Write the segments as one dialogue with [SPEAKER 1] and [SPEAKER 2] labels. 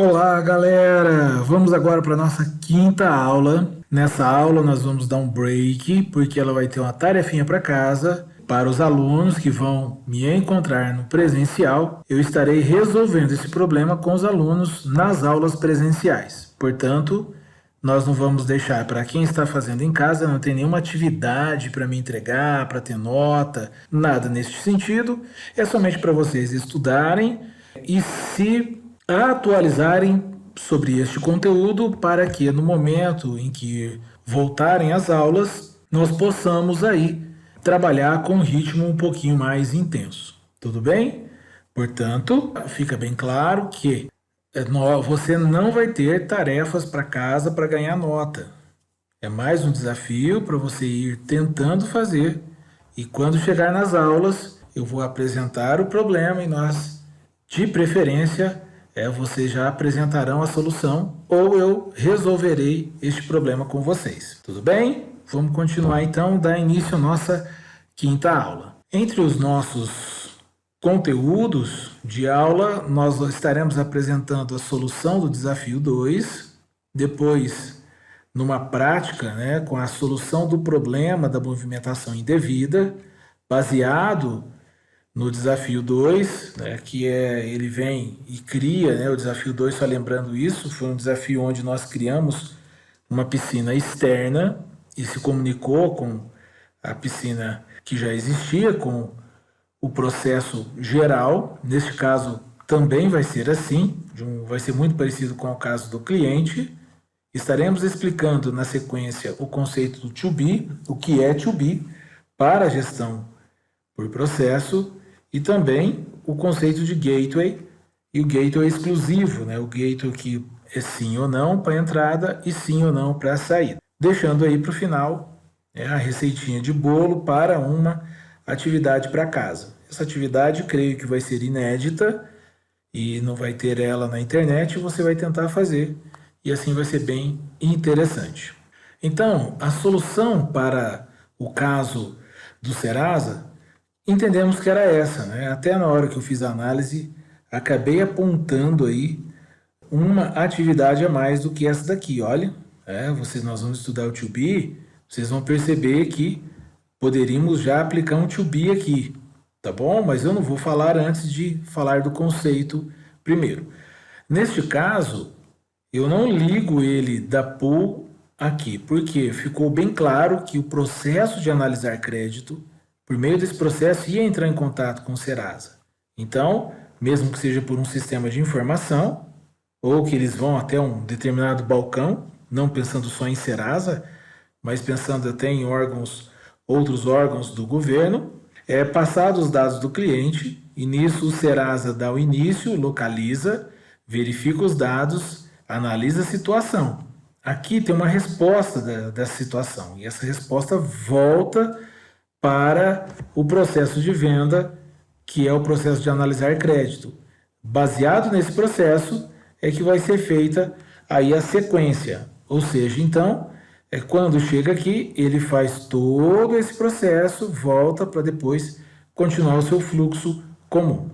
[SPEAKER 1] Olá, galera! Vamos agora para a nossa quinta aula. Nessa aula nós vamos dar um break, porque ela vai ter uma tarefinha para casa. Para os alunos que vão me encontrar no presencial, eu estarei resolvendo esse problema com os alunos nas aulas presenciais. Portanto, nós não vamos deixar para quem está fazendo em casa, não tem nenhuma atividade para me entregar, para ter nota, nada nesse sentido. É somente para vocês estudarem e se atualizarem sobre este conteúdo para que no momento em que voltarem às aulas, nós possamos aí trabalhar com um ritmo um pouquinho mais intenso. Tudo bem? Portanto, fica bem claro que você não vai ter tarefas para casa para ganhar nota. É mais um desafio para você ir tentando fazer. E quando chegar nas aulas, eu vou apresentar o problema e nós, de preferência, vocês já apresentarão a solução ou eu resolverei este problema com vocês. Tudo bem? Vamos continuar então, dar início à nossa quinta aula. Entre os nossos conteúdos de aula, nós estaremos apresentando a solução do desafio 2, depois, numa prática, com a solução do problema da movimentação indevida, baseado no desafio 2, que ele vem e cria, o desafio 2, só lembrando isso, foi um desafio onde nós criamos uma piscina externa e se comunicou com a piscina que já existia, com o processo geral. Neste caso também vai ser assim, vai ser muito parecido com o caso do cliente. Estaremos explicando na sequência o conceito do to be, o que é to be, para a gestão por processo, e também o conceito de gateway, e o gateway exclusivo, o gateway que é sim ou não para a entrada e sim ou não para a saída. Deixando aí para o final a receitinha de bolo para uma atividade para casa. Essa atividade creio que vai ser inédita e não vai ter ela na internet, você vai tentar fazer e assim vai ser bem interessante. Então, a solução para o caso do Serasa, entendemos que era essa, Até na hora que eu fiz a análise, acabei apontando aí uma atividade a mais do que essa daqui, olha. Nós vamos estudar o to be, vocês vão perceber que poderíamos já aplicar um to be aqui, tá bom? Mas eu não vou falar antes de falar do conceito primeiro. Neste caso, eu não ligo ele da pool aqui, porque ficou bem claro que o processo de analisar crédito, por meio desse processo, ia entrar em contato com o Serasa. Então, mesmo que seja por um sistema de informação, ou que eles vão até um determinado balcão, não pensando só em Serasa, mas pensando até em outros órgãos do governo, passados os dados do cliente, e nisso o Serasa dá o início, localiza, verifica os dados, analisa a situação. Aqui tem uma resposta dessa situação, e essa resposta volta para o processo de venda, que é o processo de analisar crédito. Baseado nesse processo é que vai ser feita aí a sequência, ou seja, então, quando chega aqui, ele faz todo esse processo, volta para depois continuar o seu fluxo comum.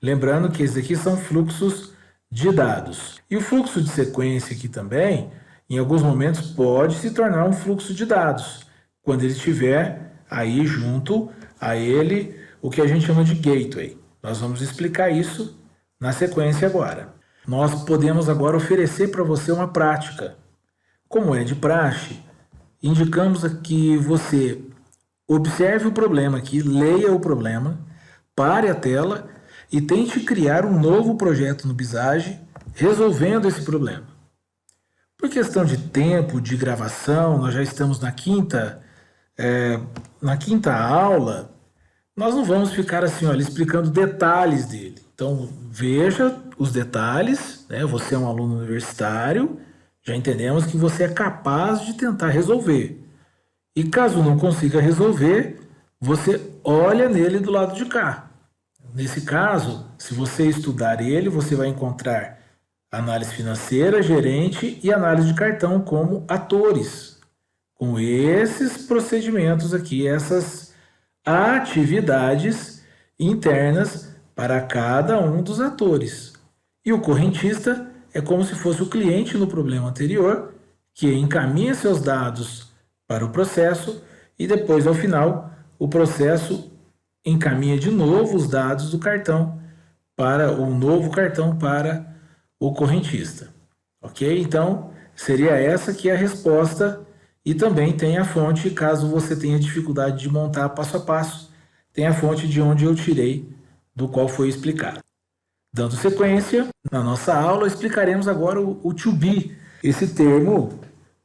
[SPEAKER 1] Lembrando que esses aqui são fluxos de dados. E o fluxo de sequência aqui também, em alguns momentos, pode se tornar um fluxo de dados, quando ele estiver aí junto a ele o que a gente chama de gateway. Nós vamos explicar isso na sequência agora. Nós podemos agora oferecer para você uma prática. Como é de praxe, indicamos que você observe o problema aqui, leia o problema, pare a tela e tente criar um novo projeto no Visage resolvendo esse problema. Por questão de tempo, de gravação, nós já estamos na quinta aula, nós não vamos ficar assim, olha, explicando detalhes dele. Então, veja os detalhes, Você é um aluno universitário, já entendemos que você é capaz de tentar resolver. E caso não consiga resolver, você olha nele do lado de cá. Nesse caso, se você estudar ele, você vai encontrar análise financeira, gerente e análise de cartão como atores. Com esses procedimentos aqui, essas atividades internas para cada um dos atores. E o correntista é como se fosse o cliente no problema anterior, que encaminha seus dados para o processo e depois, ao final, o processo encaminha de novo os dados do cartão para o novo cartão para o correntista. Ok? Então, seria essa que é a resposta, e também tem a fonte, caso você tenha dificuldade de montar passo a passo, tem a fonte de onde eu tirei, do qual foi explicado. Dando sequência, na nossa aula explicaremos agora o to be. Esse termo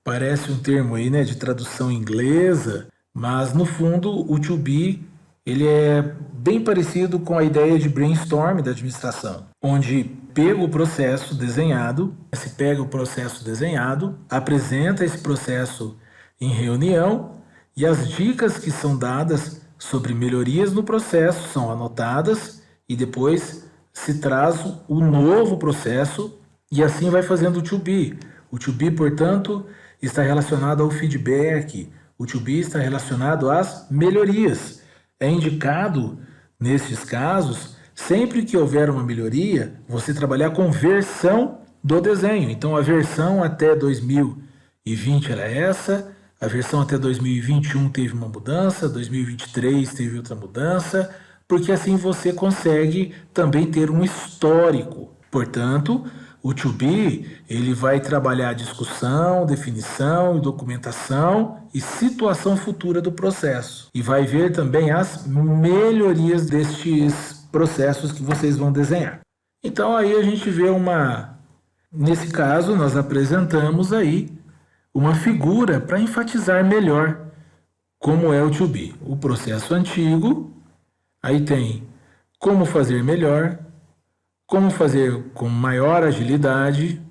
[SPEAKER 1] parece um termo aí, né, de tradução inglesa, mas no fundo o to be ele é bem parecido com a ideia de brainstorm da administração, onde pega o processo desenhado, se pega o processo desenhado, apresenta esse processo em reunião e as dicas que são dadas sobre melhorias no processo são anotadas e depois se traz o novo processo e assim vai fazendo o to be. O to be, portanto, está relacionado ao feedback, o to be está relacionado às melhorias. É indicado, nestes casos, sempre que houver uma melhoria, você trabalhar com versão do desenho. Então, a versão até 2020 era essa, a versão até 2021 teve uma mudança, 2023 teve outra mudança, porque assim você consegue também ter um histórico. Portanto, o to be, ele vai trabalhar a discussão, definição, documentação e situação futura do processo. E vai ver também as melhorias destes processos que vocês vão desenhar. Então aí a gente vê nesse caso nós apresentamos aí uma figura para enfatizar melhor como é o to be. O processo antigo, aí tem como fazer melhor, como fazer com maior agilidade,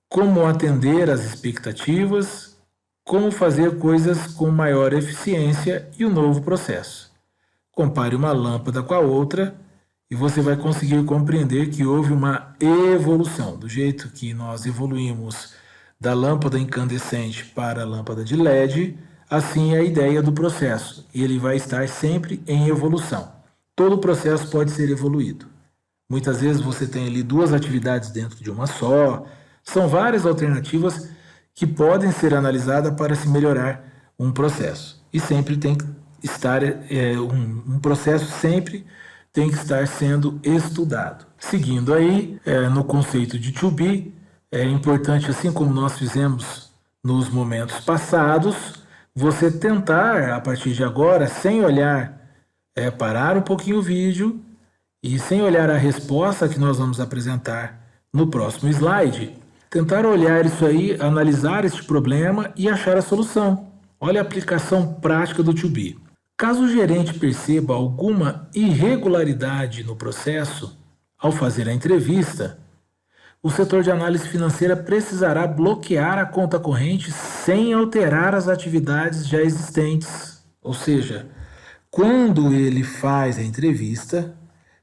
[SPEAKER 1] como atender às expectativas, como fazer coisas com maior eficiência e o novo processo. Compare uma lâmpada com a outra e você vai conseguir compreender que houve uma evolução. Do jeito que nós evoluímos da lâmpada incandescente para a lâmpada de LED, assim é a ideia do processo. Ele vai estar sempre em evolução. Todo processo pode ser evoluído. Muitas vezes você tem ali duas atividades dentro de uma só. São várias alternativas que podem ser analisadas para se melhorar um processo. E sempre tem que estar, um processo sempre tem que estar sendo estudado. Seguindo aí, no conceito de to be, é importante, assim como nós fizemos nos momentos passados, você tentar, a partir de agora, sem olhar, parar um pouquinho o vídeo, e sem olhar a resposta que nós vamos apresentar no próximo slide, tentar olhar isso aí, analisar este problema e achar a solução. Olha a aplicação prática do to be. Caso o gerente perceba alguma irregularidade no processo, ao fazer a entrevista, o setor de análise financeira precisará bloquear a conta corrente sem alterar as atividades já existentes. Ou seja, quando ele faz a entrevista,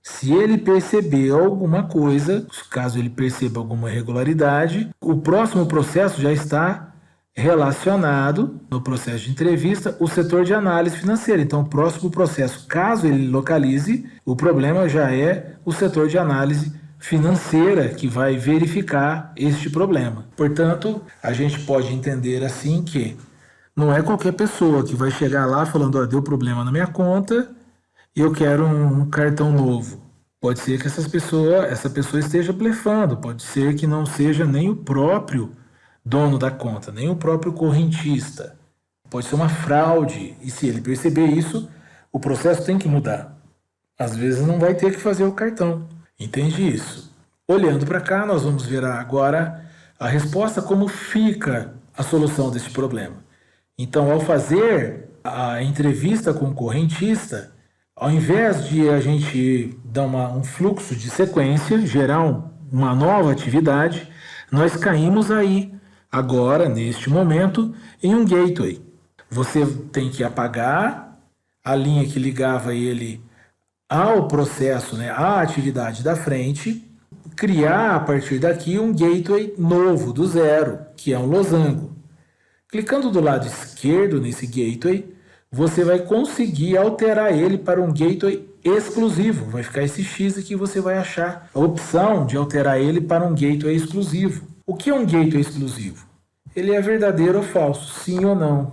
[SPEAKER 1] se ele perceber alguma coisa, caso ele perceba alguma irregularidade, o próximo processo já está relacionado, no processo de entrevista, o setor de análise financeira. Então, o próximo processo, caso ele localize, o problema já é o setor de análise financeira que vai verificar este problema. Portanto, a gente pode entender assim que não é qualquer pessoa que vai chegar lá falando, deu problema na minha conta, e eu quero um cartão novo. Pode ser que essa pessoa esteja blefando, pode ser que não seja nem o próprio dono da conta, nem o próprio correntista. Pode ser uma fraude, e se ele perceber isso, o processo tem que mudar. Às vezes não vai ter que fazer o cartão. Entende isso? Olhando para cá, nós vamos ver agora a resposta, como fica a solução desse problema. Então, ao fazer a entrevista com o correntista, ao invés de a gente dar um fluxo de sequência, gerar uma nova atividade, nós caímos aí, agora, neste momento, em um gateway. Você tem que apagar a linha que ligava ele ao processo, à atividade da frente, criar a partir daqui um gateway novo, do zero, que é um losango. Clicando do lado esquerdo nesse gateway, você vai conseguir alterar ele para um gateway exclusivo. Vai ficar esse X aqui, você vai achar a opção de alterar ele para um gateway exclusivo. O que é um gateway exclusivo? Ele é verdadeiro ou falso, sim ou não.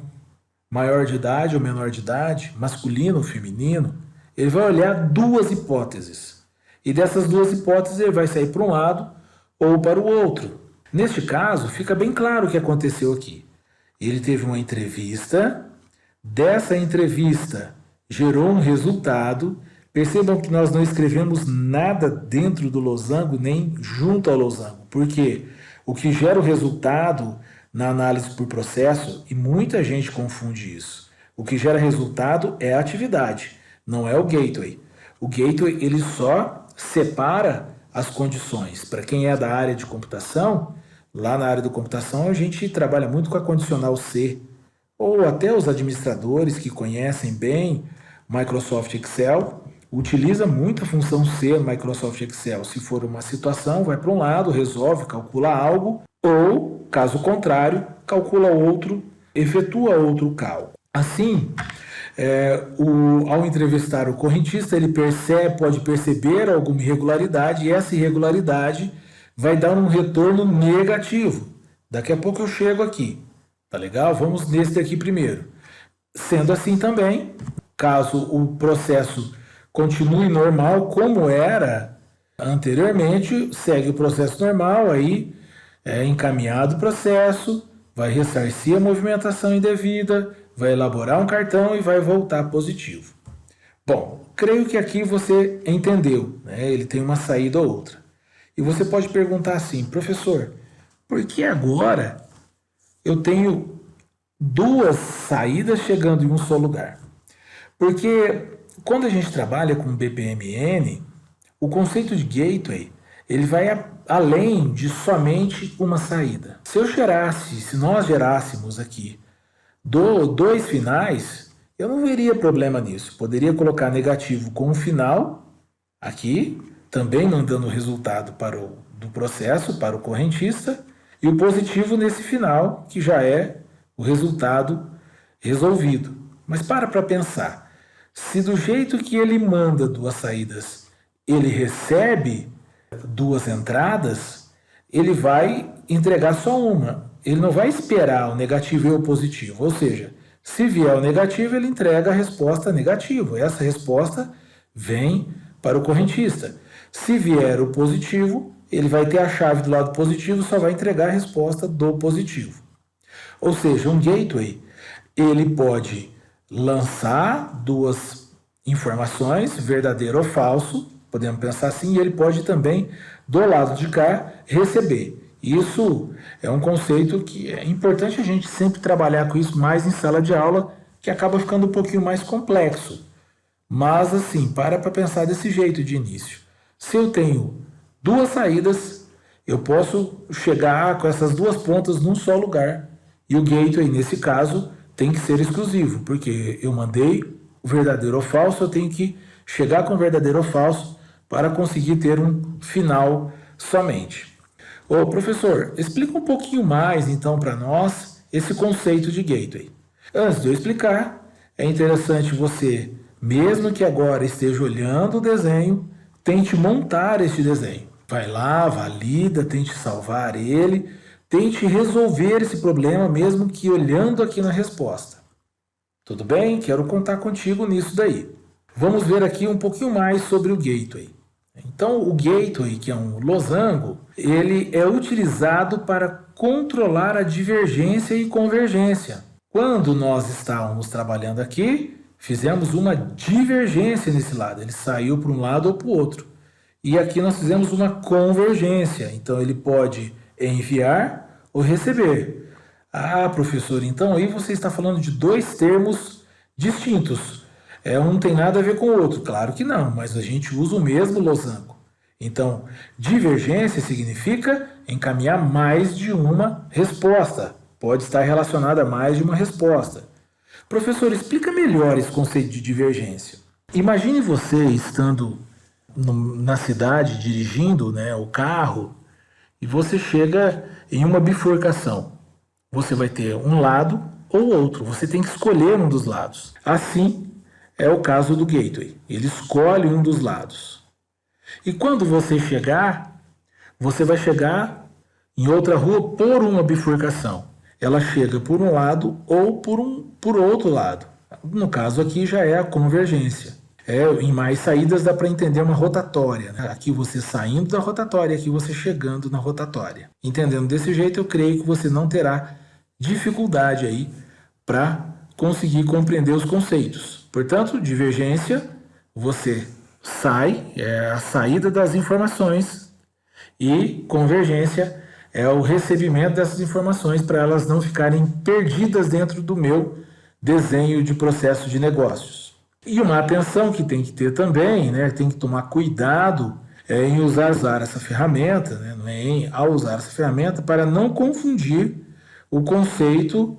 [SPEAKER 1] Maior de idade ou menor de idade, masculino ou feminino. Ele vai olhar duas hipóteses. E dessas duas hipóteses ele vai sair para um lado ou para o outro. Neste caso, fica bem claro o que aconteceu aqui. Ele teve uma entrevista, dessa entrevista gerou um resultado. Percebam que nós não escrevemos nada dentro do losango, nem junto ao losango, porque o que gera o resultado na análise por processo, e muita gente confunde isso, o que gera resultado é a atividade, não é o gateway. O gateway ele só separa as condições. Para quem é da área de computação, lá na área da computação a gente trabalha muito com a condicional C, ou até os administradores que conhecem bem Microsoft Excel, utiliza muito a função C no Microsoft Excel. Se for uma situação, vai para um lado, resolve, calcula algo, ou, caso contrário, calcula outro, efetua outro cálculo. Assim, ao entrevistar o correntista, ele pode perceber alguma irregularidade, e essa irregularidade vai dar um retorno negativo. Daqui a pouco eu chego aqui. Tá legal? Vamos nesse daqui primeiro. Sendo assim também, caso o processo continue normal como era anteriormente, segue o processo normal, aí é encaminhado o processo, vai ressarcir a movimentação indevida, vai elaborar um cartão e vai voltar positivo. Bom, creio que aqui você entendeu, né? Ele tem uma saída ou outra. E você pode perguntar assim, professor, por que agora eu tenho duas saídas chegando em um só lugar? Porque quando a gente trabalha com BPMN, o conceito de gateway ele vai além de somente uma saída. Se nós gerássemos aqui dois finais, eu não veria problema nisso. Poderia colocar negativo com um final aqui, também mandando o resultado do processo para o correntista, e o positivo nesse final, que já é o resultado resolvido. Mas para pensar. Se do jeito que ele manda duas saídas, ele recebe duas entradas, ele vai entregar só uma. Ele não vai esperar o negativo e o positivo. Ou seja, se vier o negativo, ele entrega a resposta negativa. Essa resposta vem para o correntista. Se vier o positivo, ele vai ter a chave do lado positivo, só vai entregar a resposta do positivo. Ou seja, um gateway, ele pode lançar duas informações, verdadeiro ou falso, podemos pensar assim, e ele pode também, do lado de cá, receber. Isso é um conceito que é importante a gente sempre trabalhar com isso mais em sala de aula, que acaba ficando um pouquinho mais complexo. Mas assim, para pensar desse jeito de início. Se eu tenho duas saídas, eu posso chegar com essas duas pontas num só lugar. E o gateway, nesse caso, tem que ser exclusivo, porque eu mandei o verdadeiro ou falso, eu tenho que chegar com o verdadeiro ou falso para conseguir ter um final somente. Ô professor, explica um pouquinho mais então para nós esse conceito de gateway. Antes de eu explicar, é interessante você, mesmo que agora esteja olhando o desenho, tente montar este desenho. Vai lá, valida, tente salvar ele, tente resolver esse problema mesmo que olhando aqui na resposta. Tudo bem? Quero contar contigo nisso daí. Vamos ver aqui um pouquinho mais sobre o gateway. Então, o gateway, que é um losango, ele é utilizado para controlar a divergência e convergência. Quando nós estávamos trabalhando aqui, fizemos uma divergência nesse lado. Ele saiu para um lado ou para o outro. E aqui nós fizemos uma convergência. Então, ele pode enviar ou receber. Ah, professor, então aí você está falando de dois termos distintos. Um não tem nada a ver com o outro. Claro que não, mas a gente usa o mesmo losango. Então, divergência significa encaminhar mais de uma resposta. Pode estar relacionada a mais de uma resposta. Professor, explica melhor esse conceito de divergência. Imagine você estando na cidade, dirigindo, né, o carro, e você chega em uma bifurcação. Você vai ter um lado ou outro. Você tem que escolher um dos lados. Assim, é o caso do gateway. Ele escolhe um dos lados. E quando você chegar, você vai chegar em outra rua por uma bifurcação. Ela chega por um lado ou por outro lado. No caso aqui já é a convergência. Em mais saídas dá para entender uma rotatória, né? Aqui você saindo da rotatória, aqui você chegando na rotatória. Entendendo desse jeito, eu creio que você não terá dificuldade aí para conseguir compreender os conceitos. Portanto, divergência, você sai, é a saída das informações, e convergência é o recebimento dessas informações para elas não ficarem perdidas dentro do meu desenho de processo de negócios. E uma atenção que tem que ter também, né, tem que tomar cuidado em usar essa ferramenta, né, ao usar essa ferramenta, para não confundir o conceito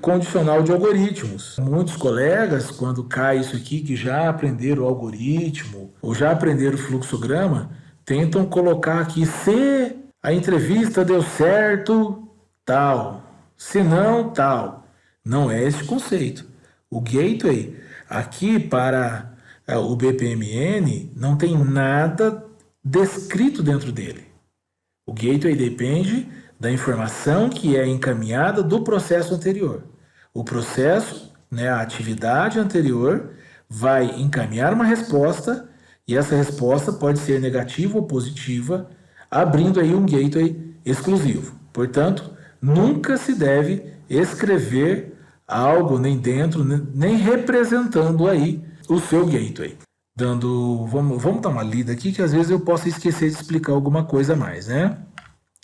[SPEAKER 1] condicional de algoritmos. Muitos colegas, quando cai isso aqui, que já aprenderam o algoritmo ou já aprenderam o fluxograma, tentam colocar aqui: se a entrevista deu certo, tal, se não, tal. Não é esse conceito. O gateway, aqui para o BPMN, não tem nada descrito dentro dele. O gateway depende da informação que é encaminhada do processo anterior. O processo, né, a atividade anterior, vai encaminhar uma resposta, e essa resposta pode ser negativa ou positiva, abrindo aí um gateway exclusivo. Portanto, nunca se deve escrever algo nem dentro, nem representando aí o seu gateway. Vamos dar uma lida aqui, que às vezes eu posso esquecer de explicar alguma coisa a mais, né?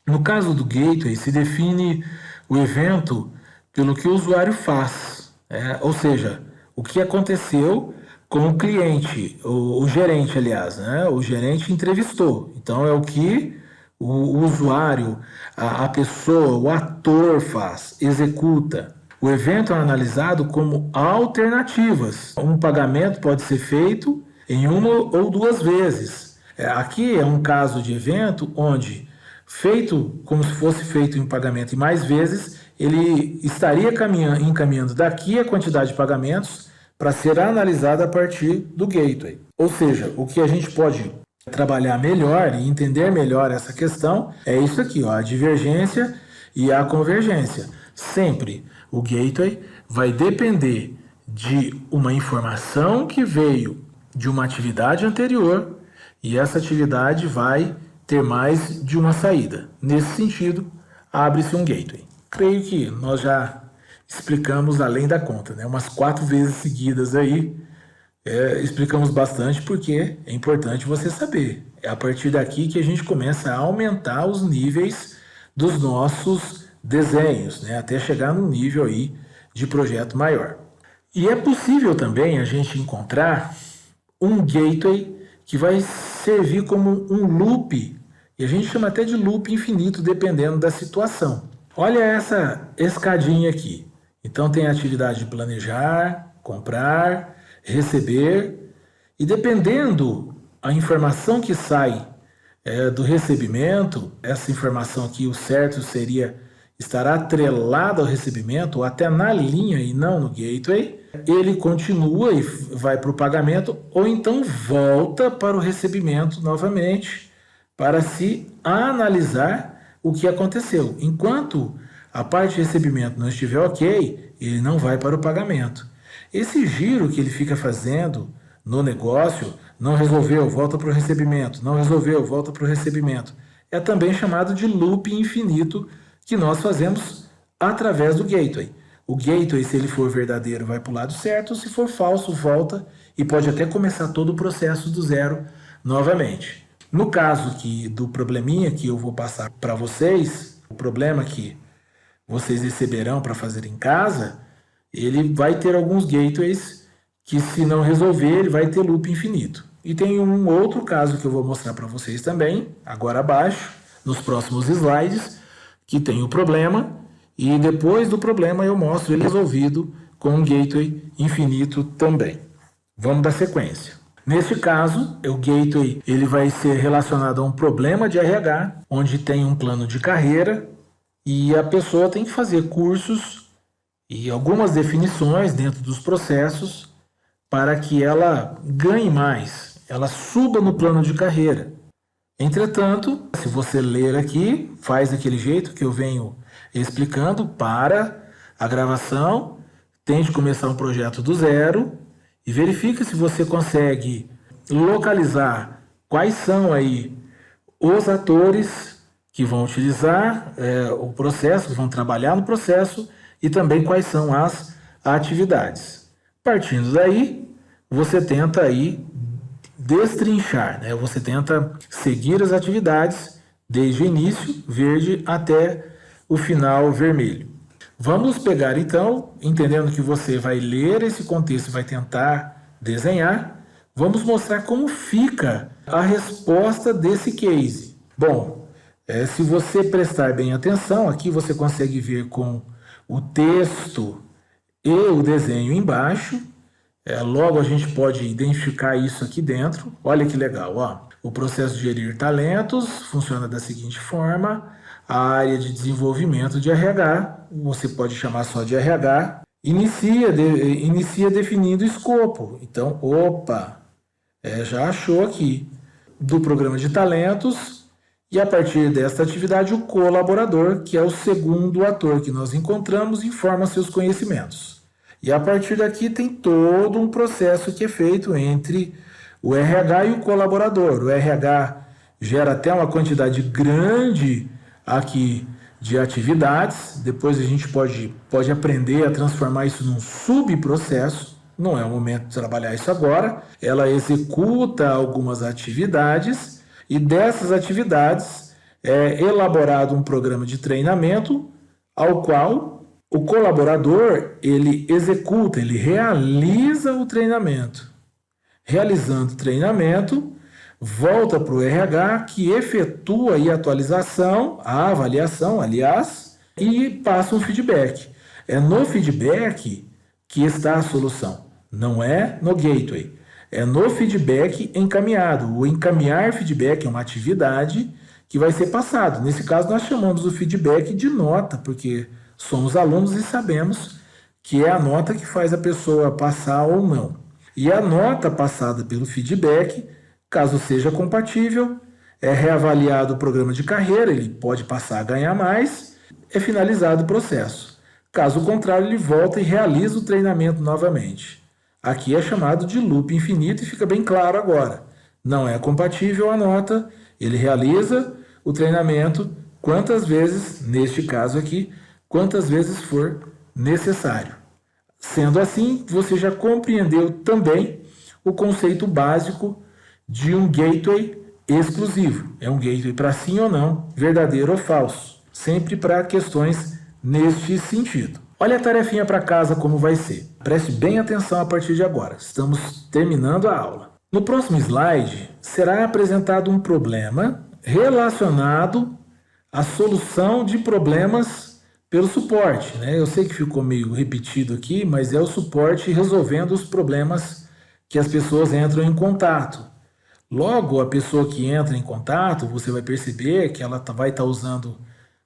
[SPEAKER 1] No caso do gateway, se define o evento pelo que o usuário faz, ou seja, o que aconteceu com o cliente, o gerente, aliás, né? O gerente entrevistou. Então é o que o usuário, a pessoa, o ator faz, executa. O evento é analisado como alternativas. Um pagamento pode ser feito em uma ou duas vezes. Aqui é um caso de evento onde, feito como se fosse feito em pagamento em mais vezes, ele estaria encaminhando daqui a quantidade de pagamentos para ser analisada a partir do gateway. Ou seja, o que a gente pode trabalhar melhor e entender melhor essa questão é isso aqui, a divergência e a convergência. Sempre o gateway vai depender de uma informação que veio de uma atividade anterior, e essa atividade vai ter mais de uma saída. Nesse sentido, abre-se um gateway. Creio que nós já explicamos além da conta, né? Umas 4 vezes seguidas aí, explicamos bastante, porque é importante você saber. É a partir daqui que a gente começa a aumentar os níveis dos nossos desenhos, né? Até chegar num nível aí de projeto maior. E é possível também a gente encontrar um gateway que vai servir como um loop, e a gente chama até de loop infinito, dependendo da situação. Olha essa escadinha aqui. Então tem a atividade de planejar, comprar, receber, e dependendo a informação que sai do recebimento, essa informação aqui, o certo seria estar atrelada ao recebimento, ou até na linha e não no gateway, ele continua e vai para o pagamento, ou então volta para o recebimento novamente, para se analisar o que aconteceu. Enquanto a parte de recebimento não estiver ok, ele não vai para o pagamento. Esse giro que ele fica fazendo no negócio, não resolveu, volta para o recebimento, não resolveu, volta para o recebimento, é também chamado de loop infinito, que nós fazemos através do gateway. O gateway, se ele for verdadeiro, vai para o lado certo, se for falso, volta, e pode até começar todo o processo do zero novamente. No caso do probleminha que eu vou passar para vocês, o problema que vocês receberão para fazer em casa, ele vai ter alguns gateways que, se não resolver, ele vai ter loop infinito. E tem um outro caso que eu vou mostrar para vocês também, agora abaixo, nos próximos slides, que tem o problema, e depois do problema eu mostro ele resolvido com um gateway infinito também. Vamos dar sequência. Neste caso, o gateway ele vai ser relacionado a um problema de RH, onde tem um plano de carreira, e a pessoa tem que fazer cursos e algumas definições dentro dos processos para que ela ganhe mais, ela suba no plano de carreira. Entretanto, se você ler aqui, faz daquele jeito que eu venho explicando, para a gravação, tente começar um projeto do zero e verifique se você consegue localizar quais são aí os atores que vão utilizar o processo, que vão trabalhar no processo e também quais são as atividades. Partindo daí, você tenta aí destrinchar, né? Você tenta seguir as atividades desde o início, verde, até o final vermelho. Vamos pegar então, entendendo que você vai ler esse contexto e vai tentar desenhar, vamos mostrar como fica a resposta desse case. Bom, se você prestar bem atenção, aqui você consegue ver com o texto e o desenho embaixo. Logo a gente pode identificar isso aqui dentro. Olha que legal, ó. O processo de gerir talentos funciona da seguinte forma. A área de desenvolvimento de RH, você pode chamar só de RH, inicia definindo o escopo. Então, já achou aqui do programa de talentos, e a partir desta atividade o colaborador, que é o segundo ator que nós encontramos, informa seus conhecimentos. E a partir daqui tem todo um processo que é feito entre o RH e o colaborador. O RH gera até uma quantidade grande aqui de atividades, depois a gente pode aprender a transformar isso num subprocesso, não é o momento de trabalhar isso agora. Ela executa algumas atividades e dessas atividades é elaborado um programa de treinamento ao qual o colaborador, ele executa, ele realiza o treinamento. Realizando o treinamento, volta para o RH, que efetua a atualização, a avaliação, aliás, e passa um feedback. É no feedback que está a solução, não é no gateway. É no feedback encaminhado. O encaminhar feedback é uma atividade que vai ser passado. Nesse caso, nós chamamos o feedback de nota, porque somos alunos e sabemos que é a nota que faz a pessoa passar ou não. E a nota passada pelo feedback, caso seja compatível, é reavaliado o programa de carreira, ele pode passar a ganhar mais, é finalizado o processo. Caso contrário, ele volta e realiza o treinamento novamente. Aqui é chamado de loop infinito e fica bem claro agora. Não é compatível a nota, ele realiza o treinamento quantas vezes, neste caso aqui, quantas vezes for necessário. Sendo assim, você já compreendeu também o conceito básico de um gateway exclusivo. É um gateway para sim ou não, verdadeiro ou falso. Sempre para questões neste sentido. Olha a tarefinha para casa como vai ser. Preste bem atenção a partir de agora. Estamos terminando a aula. No próximo slide, será apresentado um problema relacionado à solução de problemas pelo suporte, né? Eu sei que ficou meio repetido aqui, mas é o suporte resolvendo os problemas que as pessoas entram em contato. Logo, a pessoa que entra em contato, você vai perceber que ela vai estar usando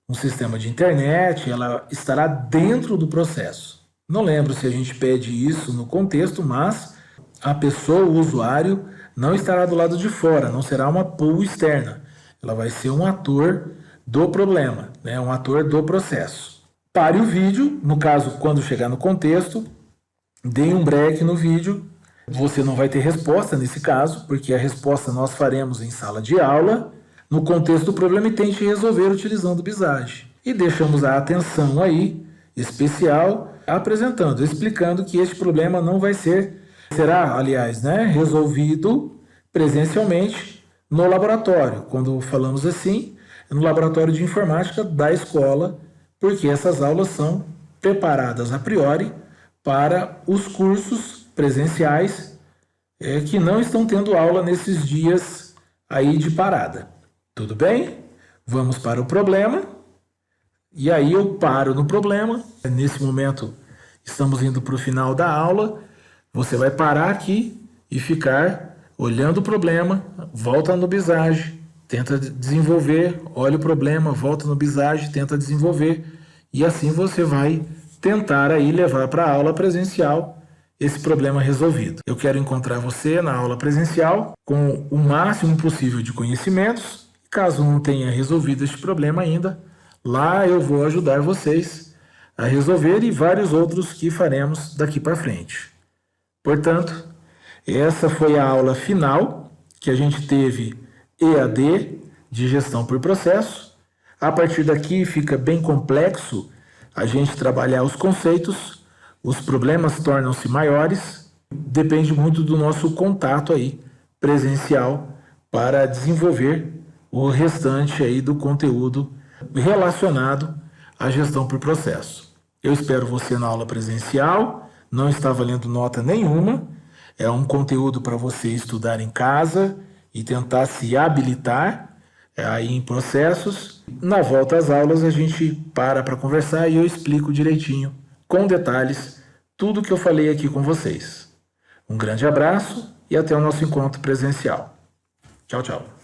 [SPEAKER 1] um sistema de internet, ela estará dentro do processo. Não lembro se a gente pede isso no contexto, mas a pessoa, o usuário, não estará do lado de fora, não será uma pool externa. Ela vai ser um ator do problema, né? Um ator do processo. Pare o vídeo, no caso, quando chegar no contexto, dê um break no vídeo. Você não vai ter resposta nesse caso, porque a resposta nós faremos em sala de aula, no contexto do problema, e tente resolver utilizando o Visage. E deixamos a atenção aí, especial, apresentando, explicando que este problema não vai será, aliás, né, resolvido presencialmente no laboratório. Quando falamos assim, no laboratório de informática da escola, porque essas aulas são preparadas a priori para os cursos presenciais que não estão tendo aula nesses dias aí de parada. Tudo bem? Vamos para o problema. E aí eu paro no problema. Nesse momento estamos indo para o final da aula. Você vai parar aqui e ficar olhando o problema, volta no Visage, tenta desenvolver, olha o problema, volta no Visage, tenta desenvolver, e assim você vai tentar aí levar para a aula presencial esse problema resolvido. Eu quero encontrar você na aula presencial com o máximo possível de conhecimentos. Caso não tenha resolvido este problema ainda, lá eu vou ajudar vocês a resolver e vários outros que faremos daqui para frente. Portanto, essa foi a aula final que a gente teve EAD de gestão por processo. A partir daqui fica bem complexo a gente trabalhar os conceitos, os problemas tornam-se maiores, depende muito do nosso contato aí presencial para desenvolver o restante aí do conteúdo relacionado à gestão por processo. Eu espero você na aula presencial, não está valendo nota nenhuma, é um conteúdo para você estudar em casa e tentar se habilitar aí em processos. Na volta às aulas a gente para conversar e eu explico direitinho, com detalhes, tudo que eu falei aqui com vocês. Um grande abraço e até o nosso encontro presencial. Tchau, tchau.